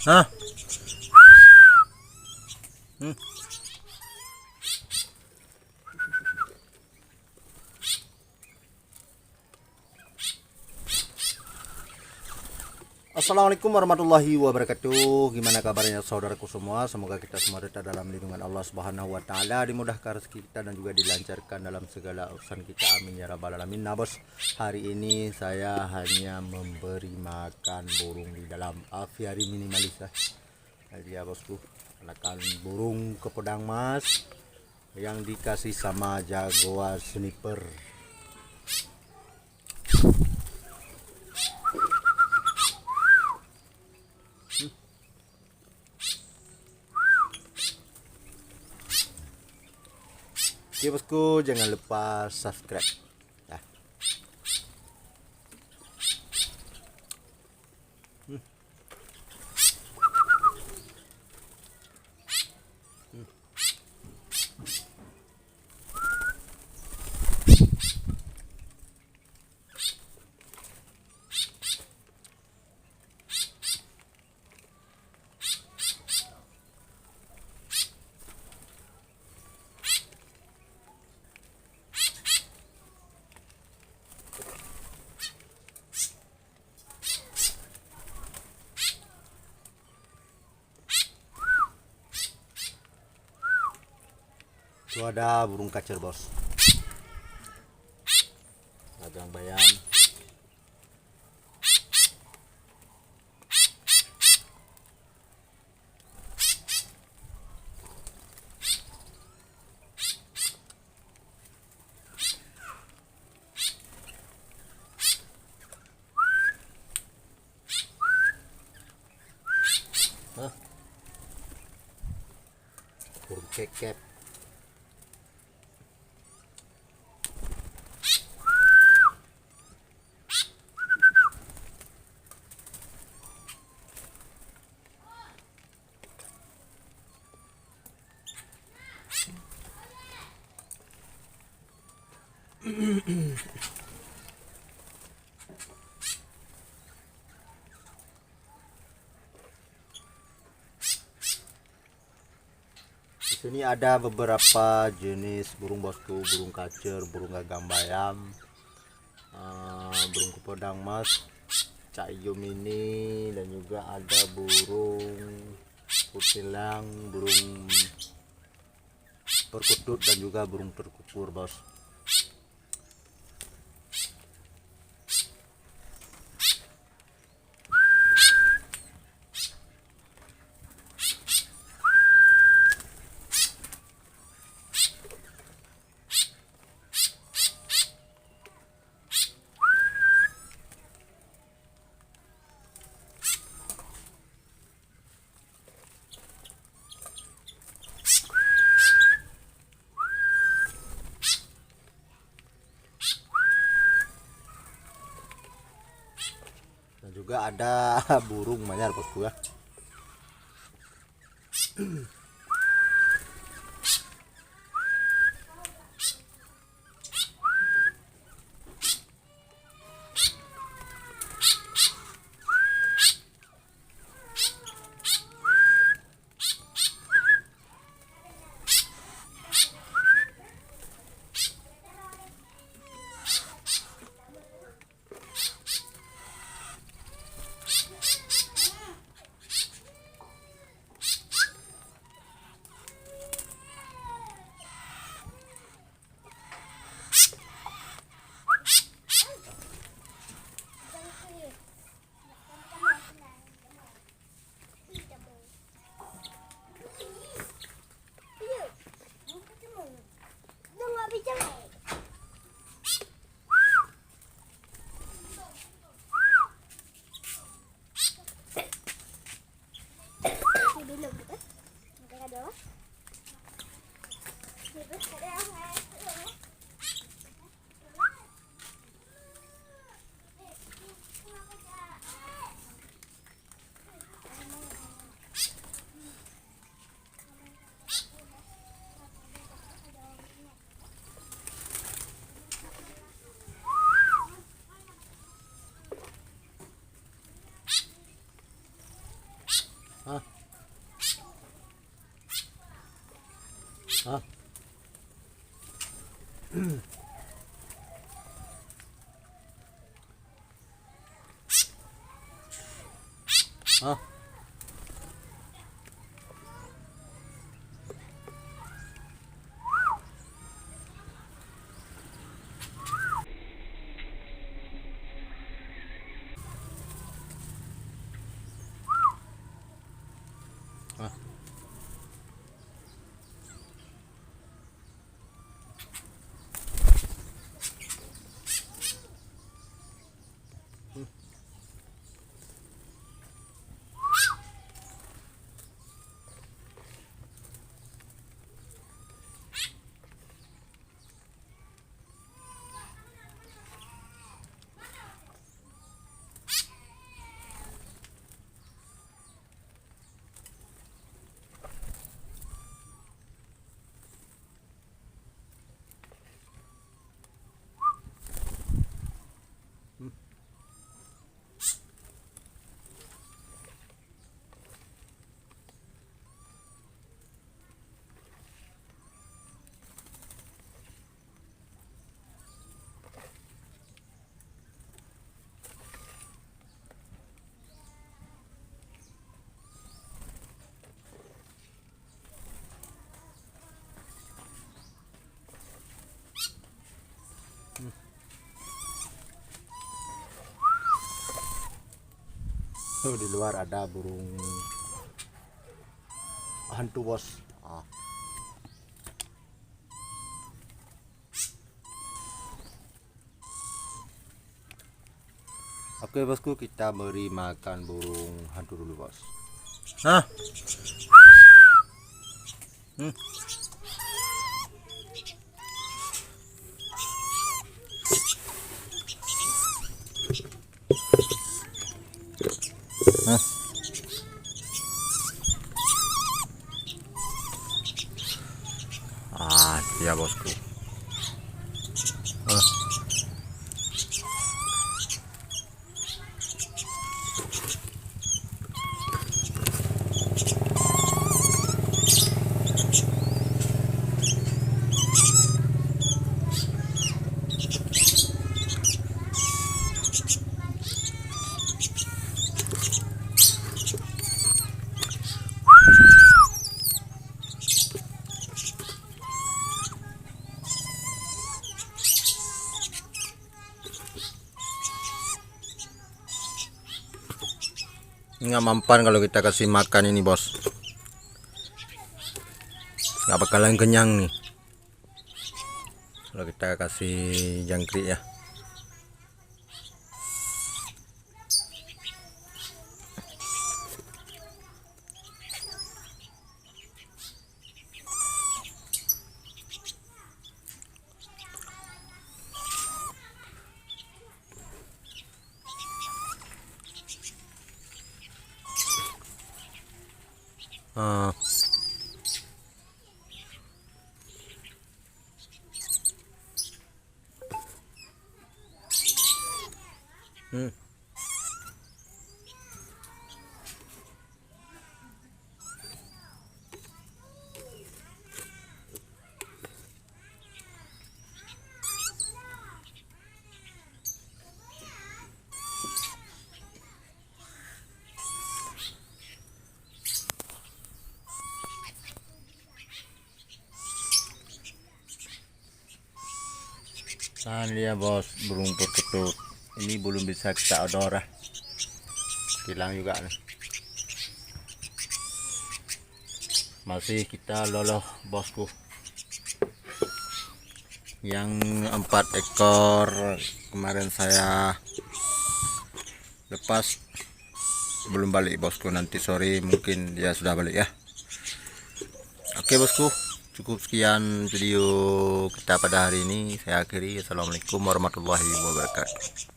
Hah? Hmm. Assalamualaikum warahmatullahi wabarakatuh. Gimana kabarnya saudaraku semua? Semoga kita semua tetap dalam lindungan Allah Subhanahu wa taala, dimudahkan rezeki kita dan juga dilancarkan dalam segala urusan kita. Amin ya rabbal alamin. Nah, Bos, hari ini saya hanya memberi makan burung di dalam aviari minimalis. Jadi ya, Bosku, anakan burung kepedang mas yang dikasih sama jagoan sniper. Oke bosku, jangan lupa subscribe ya. Itu ada burung kacer bos, dagang bayam. Hah? Burung kekep. Di sini ada beberapa jenis burung bosku, burung kacer, burung gagang bayam, burung kepedang mas, caiyo mini, dan juga ada burung kutilang, burung perkutut, dan juga burung terkukur bos. Dan juga ada burung manyar bosku ya. Hah? Hah? Hah? Hah? Di luar ada burung hantu, bos. Oke bosku, kita beri makan burung hantu dulu, bos. Hah? Hah? Iya bosku. Nggak mempan kalau kita kasih makan ini, bos. Nggak bakalan kenyang nih kalau kita kasih jangkrik ya. Ah. Nah dia bos, burung perkutut ini belum bisa kita odor, hilang juga nih. Masih kita loloh bosku. Yang 4 ekor kemarin saya lepas belum balik bosku, nanti sore mungkin dia sudah balik ya. Oke bosku, cukup sekian video kita pada hari ini, saya akhiri. Assalamualaikum warahmatullahi wabarakatuh.